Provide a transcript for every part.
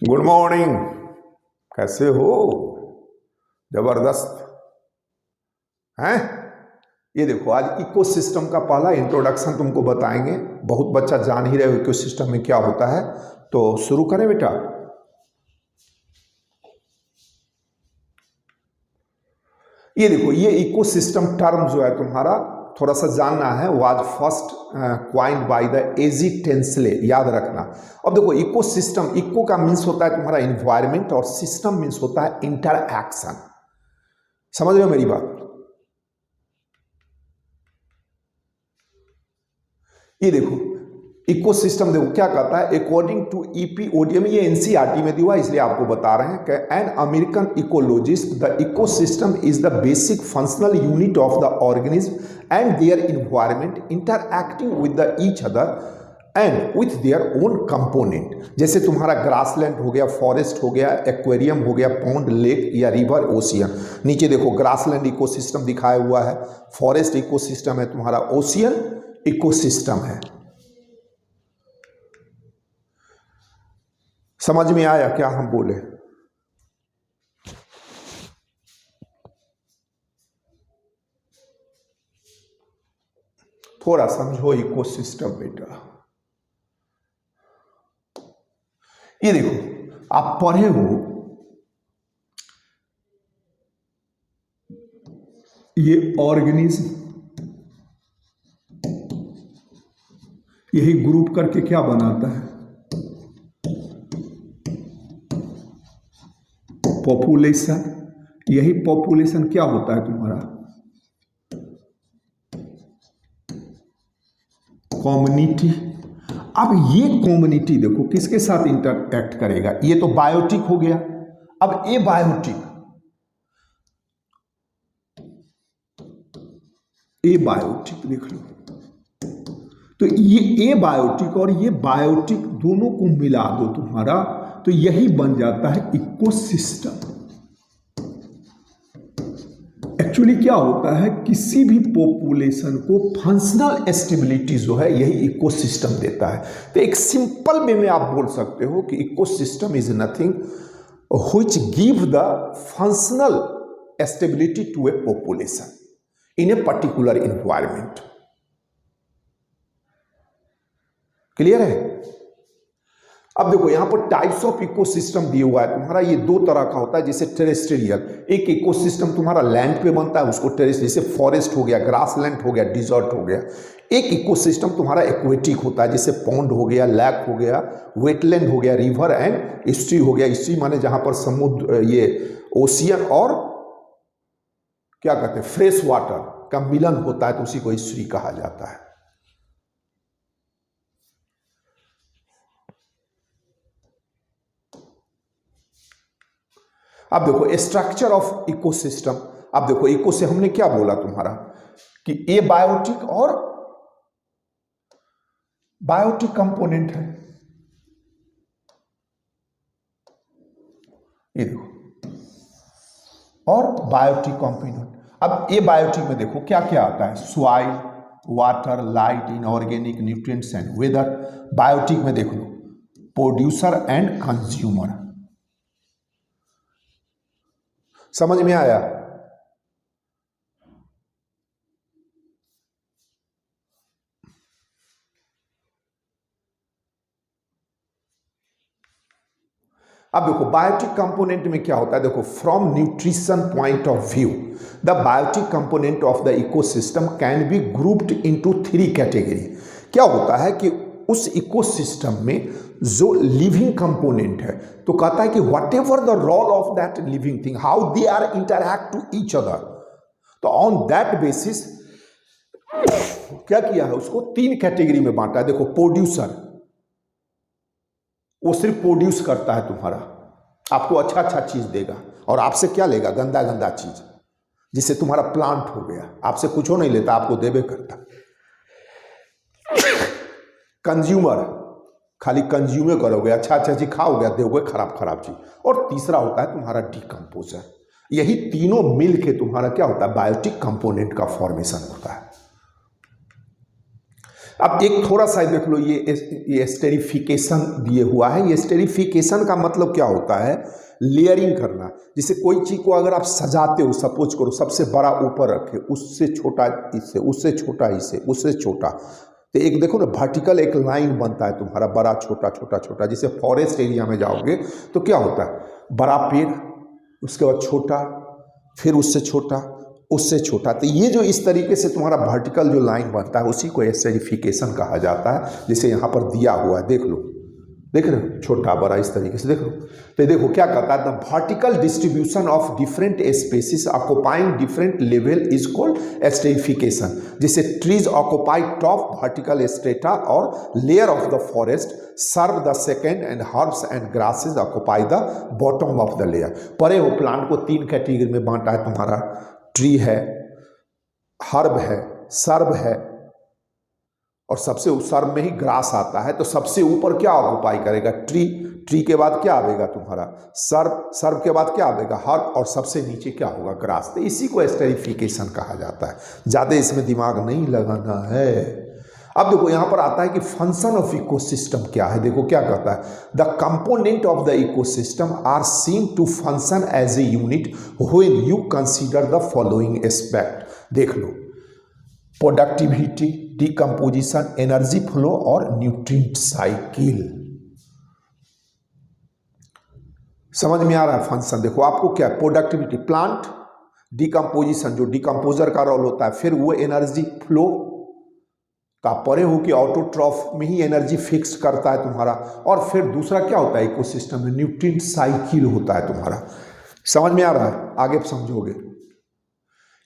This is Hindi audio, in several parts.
Good morning. कैसे हो? जबरदस्त हैं। ये देखो, आज इकोसिस्टम का पहला इंट्रोडक्शन तुमको बताएंगे। बहुत बच्चा जान ही रहे हो इकोसिस्टम में क्या होता है, तो शुरू करें बेटा। ये देखो, ये इकोसिस्टम टर्म जो है तुम्हारा थोड़ा सा जानना है, was first coined by the A G Tansley, याद रखना। अब देखो, इकोसिस्टम, इको का मीन्स होता है तुम्हारा इन्वायरमेंट और सिस्टम मीन्स होता है इंटरएक्शन। समझ रहे हो मेरी बात? ये देखो, इकोसिस्टम देखो क्या कहता है, अकॉर्डिंग टू ईपीओडियम, ये एनसीईआरटी में दिया इसलिए आपको बता रहे हैं कि an American ecologist, the ecosystem is the basic functional unit of the organism and their environment interacting with the each other and with their own component. जैसे तुम्हारा ग्रासलैंड हो गया, फॉरेस्ट हो गया, एक्वेरियम हो गया, पॉन्ड, लेक या रिवर, ओशियन। नीचे देखो, ग्रासलैंड इकोसिस्टम दिखाया हुआ है, फॉरेस्ट इकोसिस्टम है तुम्हारा, ओशियन इकोसिस्टम है। समझ में आया क्या हम बोले? थोड़ा समझो इकोसिस्टम बेटा। ये देखो, आप पढ़े हो, ये ऑर्गेनिज्म यही ग्रुप करके क्या बनाता है? पॉपुलेशन। यही पॉपुलेशन क्या होता है तुम्हारा? कम्युनिटी। अब ये कम्युनिटी देखो किसके साथ इंटरएक्ट करेगा, ये तो बायोटिक हो गया। अब ए बायोटिक, ए बायोटिक देख लो, तो ये ए बायोटिक और ये बायोटिक दोनों को मिला दो तुम्हारा, तो यही बन जाता है इकोसिस्टम। एक्चुअली क्या होता है, किसी भी पॉपुलेशन को फंक्शनल स्टेबिलिटी जो है यही इकोसिस्टम देता है। तो एक सिंपल वे में आप बोल सकते हो कि ecosystem is nothing which give the functional stability to a population in a particular environment. Clear है? अब देखो, यहां पर टाइप्स ऑफ इकोसिस्टम दिया हुआ है तुम्हारा, ये दो तरह का होता है। जैसे टेरेस्ट्रियल, एक इकोसिस्टम तुम्हारा लैंड पे बनता है, उसको टेरेस्ट्रियल, जैसे फॉरेस्ट हो गया, ग्रासलैंड हो गया, डिजर्ट हो गया। एक इकोसिस्टम तुम्हारा एक्वेटिक होता है, जैसे पॉन्ड हो गया, लैक हो गया, वेटलैंड हो गया, रिवर एंड स्ट्री हो गया। स्ट्री माने जहां पर समुद्र, ये ओशियन और क्या कहते हैं, फ्रेश वाटर का मिलन होता है, तो उसी को स्ट्री कहा जाता है। अब देखो, स्ट्रक्चर ऑफ इकोसिस्टम। अब देखो, इको से हमने क्या बोला तुम्हारा कि ए बायोटिक और बायोटिक कंपोनेंट है। ये देखो, और बायोटिक कंपोनेंट। अब ए बायोटिक में देखो क्या क्या आता है, soil, water, light, inorganic, nutrients and weather. Biotic में देख लो, प्रोड्यूसर एंड कंज्यूमर। समझ में आया? अब देखो, बायोटिक कंपोनेंट में क्या होता है, देखो, from nutrition point of view the biotic component of the ecosystem can be grouped into 3 category. क्या होता है कि उस इकोसिस्टम में जो लिविंग कंपोनेंट है, तो कहता है कि whatever the role of that living thing, how they are interact to each other, तो ऑन दैट बेसिस क्या किया है, उसको 3 कैटेगरी में बांटा है। देखो, प्रोड्यूसर, वो सिर्फ प्रोड्यूस करता है तुम्हारा, आपको अच्छा अच्छा चीज देगा, और आपसे क्या लेगा, गंदा गंदा चीज। जिससे तुम्हारा प्लांट हो गया, आपसे कुछ हो नहीं लेता, आपको देवे करता। कंज्यूमर, खाली कंज्यूमर करोगे, अच्छा अच्छा चीज खाओगे, दोगे खराब खराब चीज। और तीसरा होता है तुम्हारा डिकम्पोजर। यही तीनों मिल के तुम्हारा क्या होता है, बायोटिक कंपोनेंट का फॉर्मेशन होता है। अब एक थोड़ा सा देख लो, ये स्टेरिफिकेशन दिए हुआ है। ये स्टेरिफिकेशन का मतलब क्या होता है? लेयरिंग करना। जैसे कोई चीज को अगर आप सजाते हो, सपोज करो सबसे बड़ा ऊपर रखे, उससे छोटा इससे, उससे छोटा इससे, उससे छोटा, तो एक देखो ना वर्टिकल एक लाइन बनता है तुम्हारा, बड़ा छोटा छोटा छोटा। जैसे फॉरेस्ट एरिया में जाओगे तो क्या होता है? बड़ा पेड़, उसके बाद छोटा, फिर उससे छोटा, उससे छोटा। तो ये जो इस तरीके से तुम्हारा वर्टिकल जो लाइन बनता है उसी को स्टेरिफिकेशन कहा जाता है। जैसे यहाँ पर दिया हुआ है, देख लो, देख रहे हो, छोटा बड़ा इस तरीके से, देख लो। तो देखो क्या कहता है, the vertical distribution of different species occupying different level is called stratification. जैसे trees occupy top vertical strata और layer of the forest, serve the second, and herbs and grasses occupy the bottom of the layer. परे हो प्लांट को 3 कैटेगरी में बांटा है तुम्हारा, ट्री है, हर्ब है, सर्ब है, और सबसे सर्ब में ही ग्रास आता है। तो सबसे ऊपर क्या ऑक्युपाई करेगा? ट्री। ट्री के बाद क्या आएगा तुम्हारा? सर्ब। सर्ब के बाद क्या आएगा? हर्ब। और सबसे नीचे क्या होगा? ग्रास। तो इसी को स्टेरिफिकेशन कहा जाता है। ज़्यादा इसमें दिमाग नहीं लगाना है। अब देखो यहाँ पर आता है कि फंक्शन ऑफ इकोसिस्टम क्या है। देखो क्या कहता है, the component of the ecosystem are seen to function as a unit when you consider the following aspect. देख लो, प्रोडक्टिविटी, डिकम्पोजिशन, एनर्जी फ्लो और न्यूट्रिएंट साइकिल। समझ में आ रहा है फंक्शन? देखो आपको क्या है, प्रोडक्टिविटी प्लांट, डिकम्पोजिशन जो डिकम्पोजर का रोल होता है, फिर वो एनर्जी फ्लो का परे हो कि ऑटोट्रॉफ में ही एनर्जी फिक्स करता है तुम्हारा, और फिर दूसरा क्या होता है इकोसिस्टम में, न्यूट्रिएंट साइकिल होता है तुम्हारा। समझ में आ रहा है? आगे समझोगे।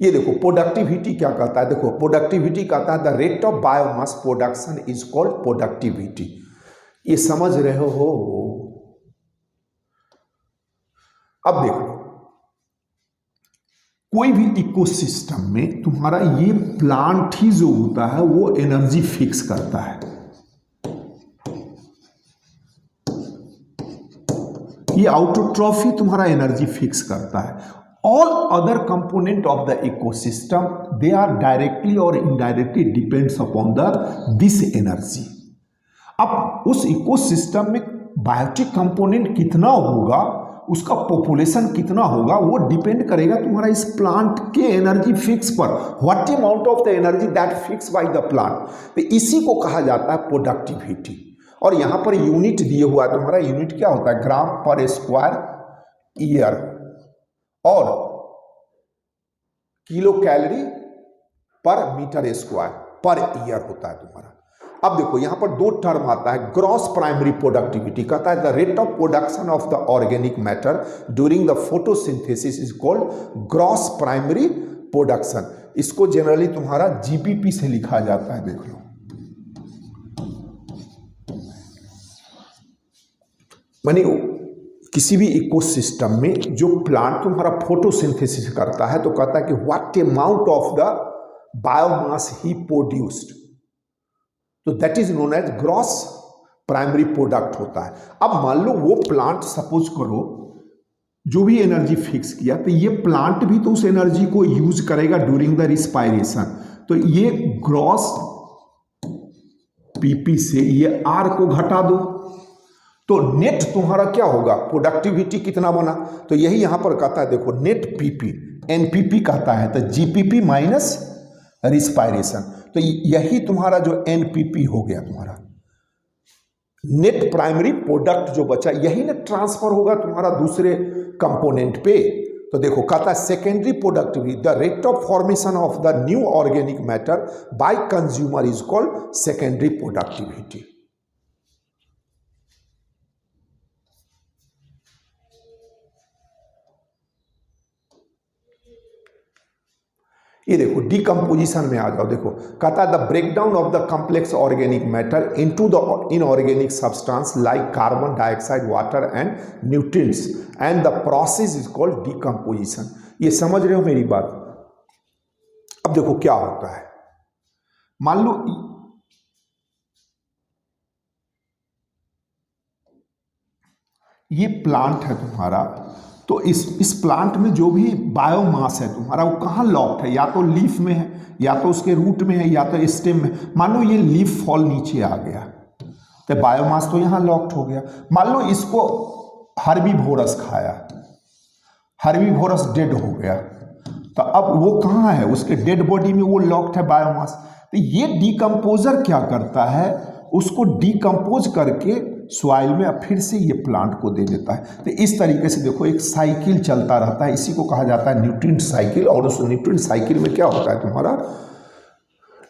ये देखो प्रोडक्टिविटी क्या कहता है, देखो प्रोडक्टिविटी कहता है the rate of biomass production is called productivity. ये समझ रहे हो? अब देख लो, कोई भी इकोसिस्टम में तुम्हारा ये प्लांट ही जो होता है वो एनर्जी फिक्स करता है। ये आउटोट्रॉफ ही तुम्हारा एनर्जी फिक्स करता है। All other component of the ecosystem, they are directly or indirectly depends upon this energy. अब उस इकोसिस्टम में बायोटिक कंपोनेंट कितना होगा, उसका पॉपुलेशन कितना होगा, वो डिपेंड करेगा तुम्हारा इस प्लांट के एनर्जी फिक्स पर। What amount of the energy that fix by the plant, तो इसी को कहा जाता है प्रोडक्टिविटी। और यहाँ पर यूनिट दिए हुआ है तुम्हारा, यूनिट क्या होता है? ग्राम पर स्क्वायर ईयर और किलो कैलोरी पर मीटर स्क्वायर पर ईयर होता है तुम्हारा। अब देखो यहां पर 2 टर्म आता है, ग्रॉस प्राइमरी प्रोडक्टिविटी कहता है the rate of production of the organic matter during the photosynthesis is called gross primary production. इसको जनरली तुम्हारा जीपीपी से लिखा जाता है। देख लो, मानी किसी भी इकोसिस्टम में जो प्लांट तुम्हारा फोटोसिंथेसिस करता है तो कहता है कि what amount of the biomass he produced, तो that is known as gross primary product होता है। अब मान लो वो प्लांट, सपोज करो जो भी एनर्जी फिक्स किया, तो ये प्लांट भी तो उस एनर्जी को यूज करेगा ड्यूरिंग द रिस्पायरेशन। तो ये ग्रॉस पीपी से ये आर को घटा दो तो नेट तुम्हारा क्या होगा? प्रोडक्टिविटी कितना बना? तो यही यहां पर कहता है, देखो नेट पीपी, एनपीपी कहता है, तो जीपीपी माइनस रिस्पायरेशन, तो यही तुम्हारा जो एनपीपी हो गया तुम्हारा नेट प्राइमरी प्रोडक्ट जो बचा, यही ना ट्रांसफर होगा तुम्हारा दूसरे कंपोनेंट पे। तो देखो कहता है secondary productivity, the rate of formation of the new organic matter by consumer is called secondary productivity. ये देखो डिकम्पोजिशन में आ जाओ। देखो कहता है the breakdown of the complex organic matter into the inorganic substance like carbon dioxide, water and nutrients and the process is called decomposition. ये समझ रहे हो मेरी बात? अब देखो क्या होता है, मान लो ये प्लांट है तुम्हारा, तो इस प्लांट में जो भी बायोमास है तुम्हारा वो कहाँ लॉक्ड है, या तो लीफ में है या तो उसके रूट में है या तो स्टेम में। मान लो ये लीफ फॉल नीचे आ गया तो बायोमास तो यहाँ लॉक्ड हो गया। मान लो इसको हर्बीवोरस खाया, हर्बीवोरस डेड हो गया, तो अब वो कहाँ है, उसके डेड बॉडी में वो लॉक्ड है बायोमास। तो ये डिकम्पोजर क्या करता है, उसको डिकम्पोज करके सॉइल में फिर से ये प्लांट को दे देता है। तो इस तरीके से देखो एक साइकिल चलता रहता है, इसी को कहा जाता है न्यूट्रिएंट साइकिल। और उस न्यूट्रिएंट साइकिल में क्या होता है, तुम्हारा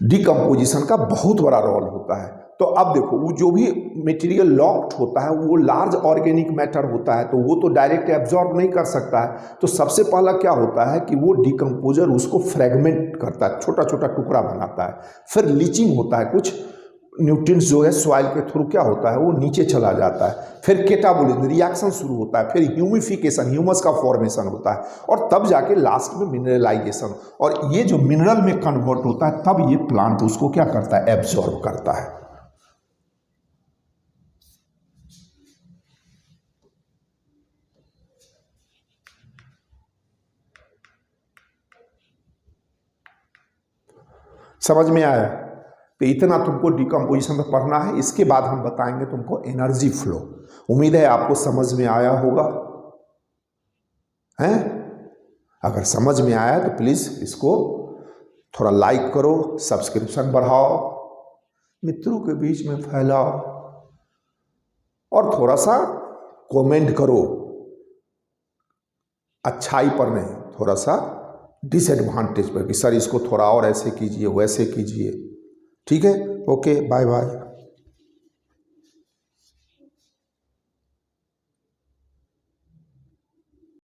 डिकम्पोजिशन का बहुत बड़ा रोल होता है। तो अब देखो वो जो भी मटेरियल लॉक्ड होता है वो लार्ज ऑर्गेनिक मैटर होता है, तो वो तो डायरेक्ट एब्जॉर्ब नहीं कर सकता है। तो सबसे पहला क्या होता है कि वो डिकम्पोजर उसको फ्रेगमेंट करता है, छोटा छोटा टुकड़ा बनाता है। फिर लीचिंग होता है, कुछ न्यूट्रिएंट्स जो है सॉइल के थ्रू क्या होता है वो नीचे चला जाता है। फिर कैटाबोलिज्म रिएक्शन शुरू होता है, फिर ह्यूमिफिकेशन ह्यूमस का फॉर्मेशन होता है, और तब जाके लास्ट में मिनरलाइजेशन। और ये जो मिनरल में कन्वर्ट होता है तब ये प्लांट उसको क्या करता है, एब्जॉर्ब करता है। समझ में आया? तो इतना तुमको डिकम्पोजिशन में पढ़ना है। इसके बाद हम बताएंगे तुमको एनर्जी फ्लो। उम्मीद है आपको समझ में आया होगा, हैं? अगर समझ में आया तो प्लीज़ इसको थोड़ा लाइक करो, सब्सक्रिप्शन बढ़ाओ, मित्रों के बीच में फैलाओ, और थोड़ा सा कमेंट करो, अच्छाई पर नहीं, थोड़ा सा डिसएडवांटेज पर कि सर इसको थोड़ा और ऐसे कीजिए वैसे कीजिए। ठीक है, ओके, बाय बाय।